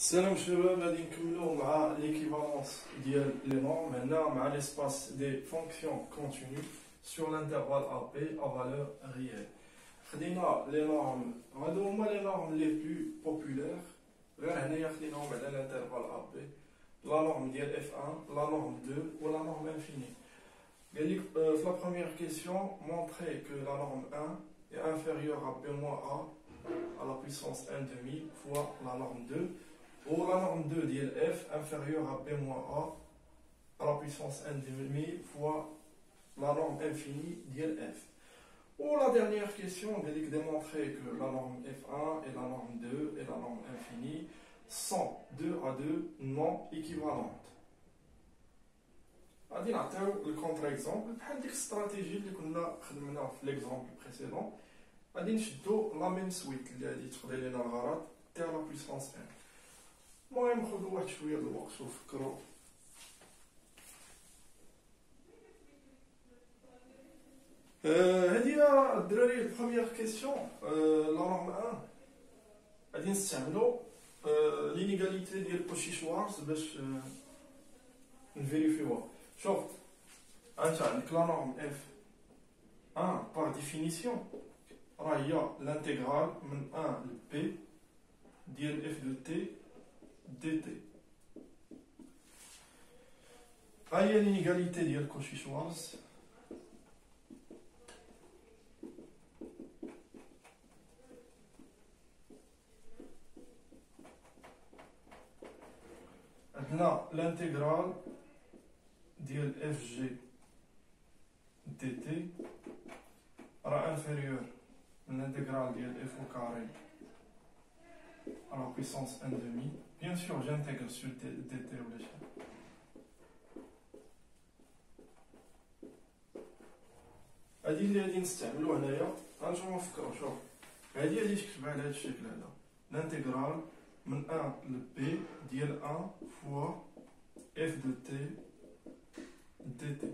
Salam shabab, غادي نكملو مع l'équivalence ديال les normes هنا مع l'espace des fonctions continues sur l'intervalle AP à valeur réelle. خدينا les normes هادو هما les normes les plus populaires غير هنايا خديناهم على l'intervalle AP. La norme ديال F1, la norme 2 ou la norme infinie. قال لك في la première question montrer que la norme 1 est inférieure à B-A à la puissance 1 demi fois la norme 2 ou la norme 2 ديال F inférieure à B-A à la puissance 1 demi fois la norme infinie ديال F. Ou la dernière question, on dit démontrer que la norme F1 et la norme 2 et la norme infinie sont 2 à 2 non équivalentes. غادي نعطيو الكونتر اكزومبل بحال ديك الاستراتيجي اللي كنا خدمناها في ليكزومبل بريسيدون. غادي نشدو لا ميم سويت اللي غادي تقضي لنا الغرض تاع لا بويسونس 1. المهم خذوا واحد شويه د الوقت وفكروا. هذه يا الدراري البروميير كيسيون لا نورم 1 غادي نستعملو لينيغاليتي ديال كوشي شوارز باش نفيريفيوها. شوف انت عندك لا نورم اف 1 par définition راه هي l'intégrale من 1 ل b ديال f de t dt. ها هي لينيغاليتي ديال كوشي شوارز. عندنا l'intégrale ديال اف جي دي تي راه انفيريور من l'intégrale ديال اف او كاري à la puissance 1 demi. Bien sûr, j'intègre sur dt ou l'échelle. هادي اللي غادي نستعملو هنايا غنجيو نفكرو. شوف هادي غادي تكتبها على هاد الشكل هذا l'intégrale من 1 ل b ديال 1 fois f de t dt.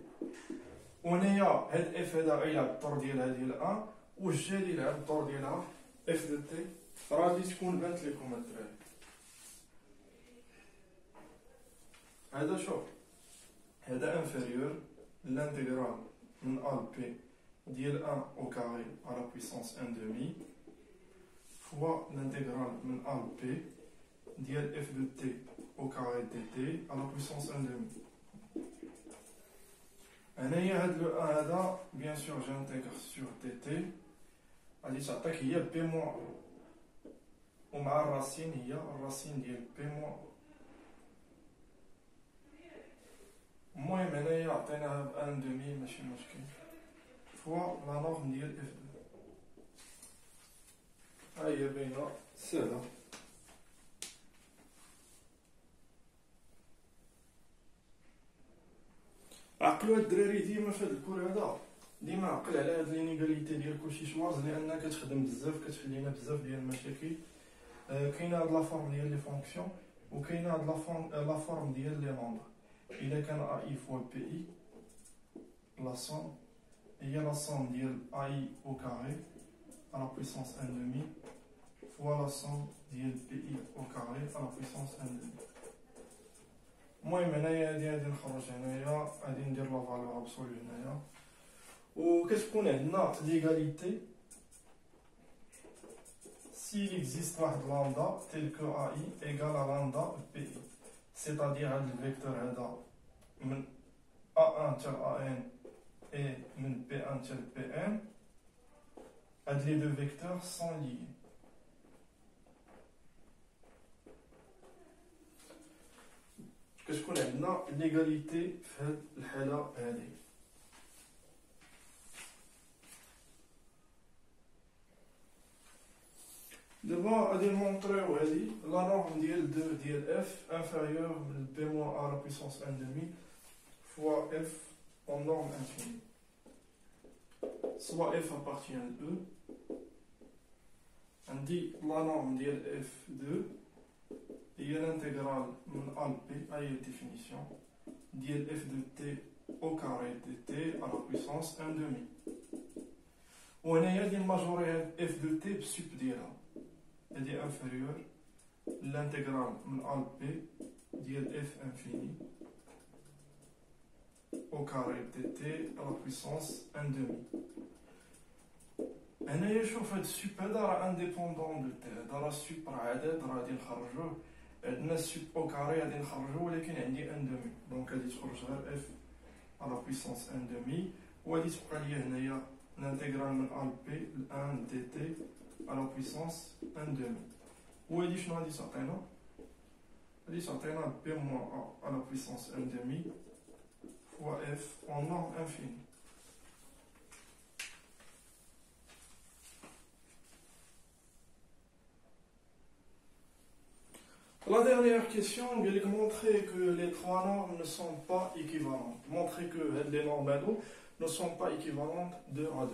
وهنايا هاد اف هذا غيلعب الدور ديالها ديال 1 والجي اللي يلعب الدور ديالها اف دو تي. راه غادي تكون بانت لكم الدراري. هذا شوف هذا انفيريور لانتيغرال من ا ل بي ديال 1 au carré à la puissance 1 demi fois l'intégrale من ا ل بي ديال f de t au carré dt à la puissance 1 demi. هنايا هاد لو 1 هذا بيان سور جانتيغر سور dt غادي تعطيك هي بي موان ومع الراسين هي الراسين ديال بي موان. المهم هنايا عطيناها ب 1 دمي ماشي مشكل فوا لا نورم ديال اف دو. ها هي باينه سهله. عقلوا الدراري ديما في هاد الكور هذا ديما عقل على هاد لينيغاليتي ديال كوشي شوارز لان كتخدم بزاف كتحل لينا بزاف ديال المشاكل. كاينه هاد لا فورم ديال لي فونكسيون وكاينه هاد لا فورم ديال لي نومبر. الا كان ا اي فوا بي اي لا سوم هي لا سوم ديال ا اي او كاري على لا بويسونس 1 demi فوا لا سوم ديال بي اي او كاري على لا بويسونس 1 demi. المهم هنايا غادي نخرج هنايا غادي ندير لا فالور ابسولو هنايا وكتكون عندنا ليغاليتي s'il existe واحد لامدا tel que AI égale à lambda PI. c'est-à-dire هاد الفيكتور هذا من A1 تال AN et من P1 تال PN هاد les deux vecteurs sont liés. كتكون عندنا ليغاليتي في هاد الحالة هادي. دابا غادي نمونطريو هادي لا نورم ديال 2 ديال اف انفيريور من بي موان ا لا بويسونس 1 demi فوا اف اون نورم انفيني. سوا اف appartient à E عندي لا نورم ديال اف 2 هي الانتيغرال من ا ل بي هاي الديفينيسيون ديال اف دو تي او كاري دي تي ا لا بويسونس 1 demi. وهنايا غادي نماجوري اف دو تي بالسوب ديالها هادي انفيريور l'intégrale من A ل P ديال f infini au carré dt à la puissance 1 demi. هنايا شوف هاد السوب هذا راه انديبوندون دو تي، هذا راه السوب راه عدد راه غادي نخرجوه، عندنا السوب او كاري غادي نخرجوه ولكن عندي 1 دومي، دونك غادي تخرج غير اف على بويسونس 1 دومي، وغادي تبقى ليا هنايا الانتيغرال من ا ل بي ل 1 دي تي على بويسونس 1 دومي، وهادي شنو غادي تعطينا؟ غادي تعطينا بي موان ا على بويسونس 1 دومي فوا اف اون نورم انفيني. La dernière question, je vais montrer que les trois normes ne sont pas équivalentes. Montrer que les normes ne sont pas équivalentes 2 à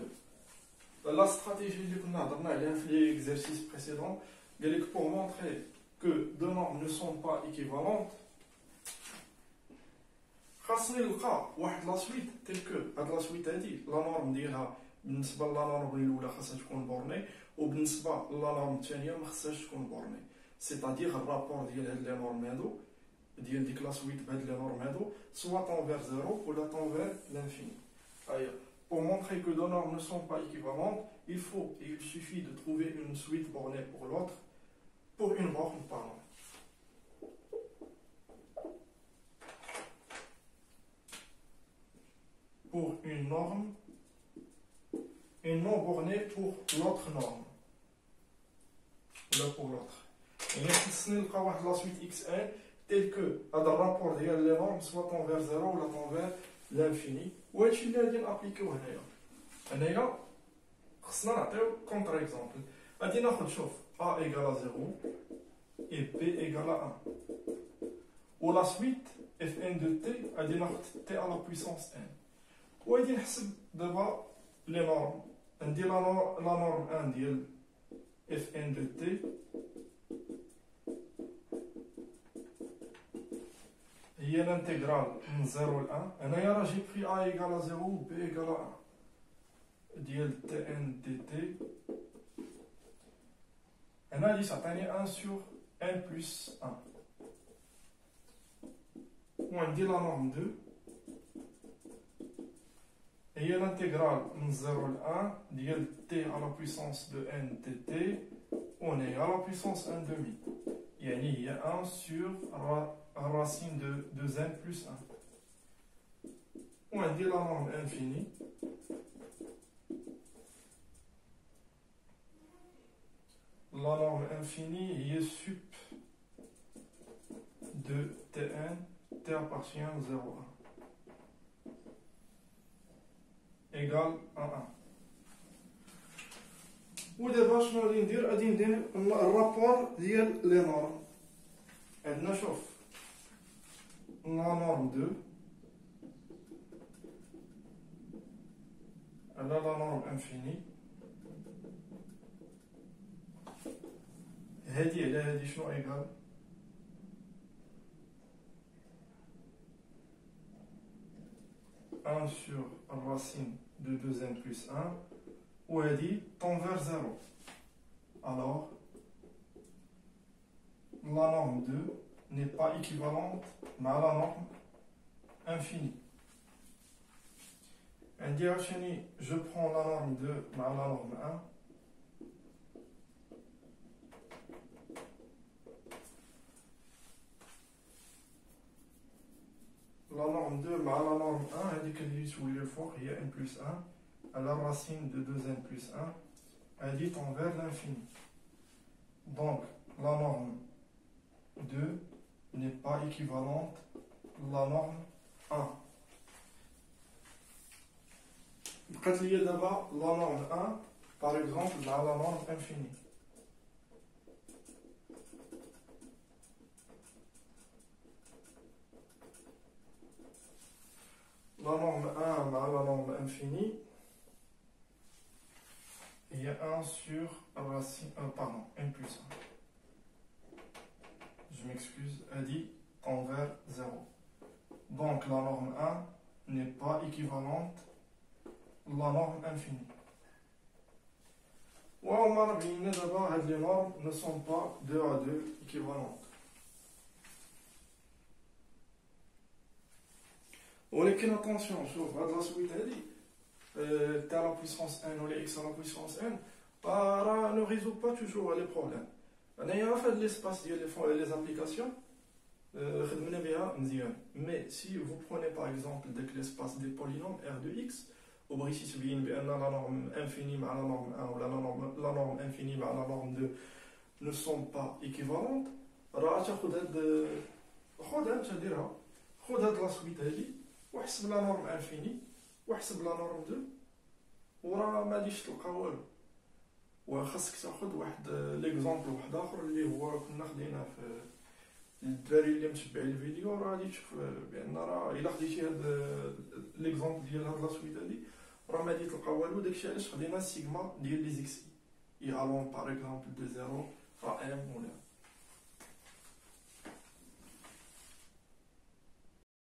2. La stratégie qu'on a dans l'exercice précédent, pour montrer que deux normes ne sont pas équivalentes, خاصني نلقى واحد لا سويت تل كو هاد لا سويت هادي لا نورم ديالها بالنسبه لا نورم الاولى خاصها تكون بورني، وبالنسبه لا نورم الثانيه ما خاصهاش تكون بورني. سيتادير الرابور ديال هاد لي نورم هادو ديال ديك لا سويت بهاد لي نورم هادو سوا طون فير زيرو ولا طون فير لانفيني. Pour montrer que deux normes ne sont pas équivalentes, il suffit de trouver une suite bornée pour l'autre pour une norme par norme. Pour une norme et non bornée pour l'autre norme. Là pour l'autre. Et nous avons la suite x1 telle que le rapport de les normes soit tend vers 0 ou tend vers l'infini. Où est-ce qu'il y a appliqué au Hénéa? Hénéa, nous avons un contre-exemple. Nous avons a égale à 0 et b égale à 1. Ou la suite fn de t, nous avons t à la puissance n. Où est-ce qu'il y a les normes? La norme 1 ديال fn de t هي l'intégrale من 0 ل 1. هنايا راه جي بري a égale à 0 و b égale à 1 ديال tn dt. هنا غادي تعطيني 1 sur n plus 1. وعندي لا نورم 2 هي l'intégrale من 0 ل 1 ديال t à la puissance de n dt on est à la puissance 1 demi. يعني هي 1 sur racine de 2n plus 1. On dit la norme infinie. La norme infinie est sup de tn, t appartient à 0, 1. Égale à 1. ودابا شنو غادي ندير؟ غادي ندير الرابور ديال لي نورم. عندنا شوف la norme 2 على la norme infinie. هادي على هادي شنو ايكال؟ un sur racine de 2n plus 1 وهادي tend vers 0. Alors la norme 2 n'est pas équivalente à la norme infinie. Je prends la norme 2 à la norme 1. La norme 2 à la norme 1, elle dit qu'elle est sous le fort, il y a n plus 1, à la racine de 2n plus 1, elle dit envers l'infini. Donc, la norme 2 n'est pas équivalente à la norme 1. Quand il y a d'abord la norme 1, par exemple, à la norme infinie. La norme 1 à la norme infinie, il y a 1 sur racine, pardon, n plus 1. Je m'excuse, elle dit envers 0. Donc la norme 1 n'est pas équivalente à la norme infinie. وهما بينا دابا هاد لي نورم ne sont pas 2 à 2 équivalentes. ولكن اتونسيون شوف هاد لا سويت هادي تاع لا بويسونس 1 ولا اكس على لا بويسونس 1 راه نو ريزو با توجور لي بروبليم. انايا في هاد ليسباس ديال لي زابليكاسيون خدمنا بها مزيان. مي سي فو بروني باغ اكزومبل داك ليسباس دي بولينوم ار دو اكس وبغيتي تبين بان لا نورم انفيني مع لا نورم 1 ولا لا نورم انفيني مع لا نورم 2 ne sont pas équivalentes, راه تاخد هاد خدها انت ديرها خد هاد لا سويت هادي وحسب لا نورم انفيني وحسب لا نورم 2 وراه ما غاديش تلقى والو. وخاصك تاخد واحد ليكزامبل واحد اخر اللي هو كنا خدينا في الدراري اللي متبعين الفيديو راه غادي تشوف بان راه الا خديتي هاد ليكزامبل ديال هاد لا سويت هادي راه ما غادي تلقى والو. داكشي علاش خدينا سيغما ديال لي زيكسي اي الون باغ اكزومبل دو 0 à 1 ولا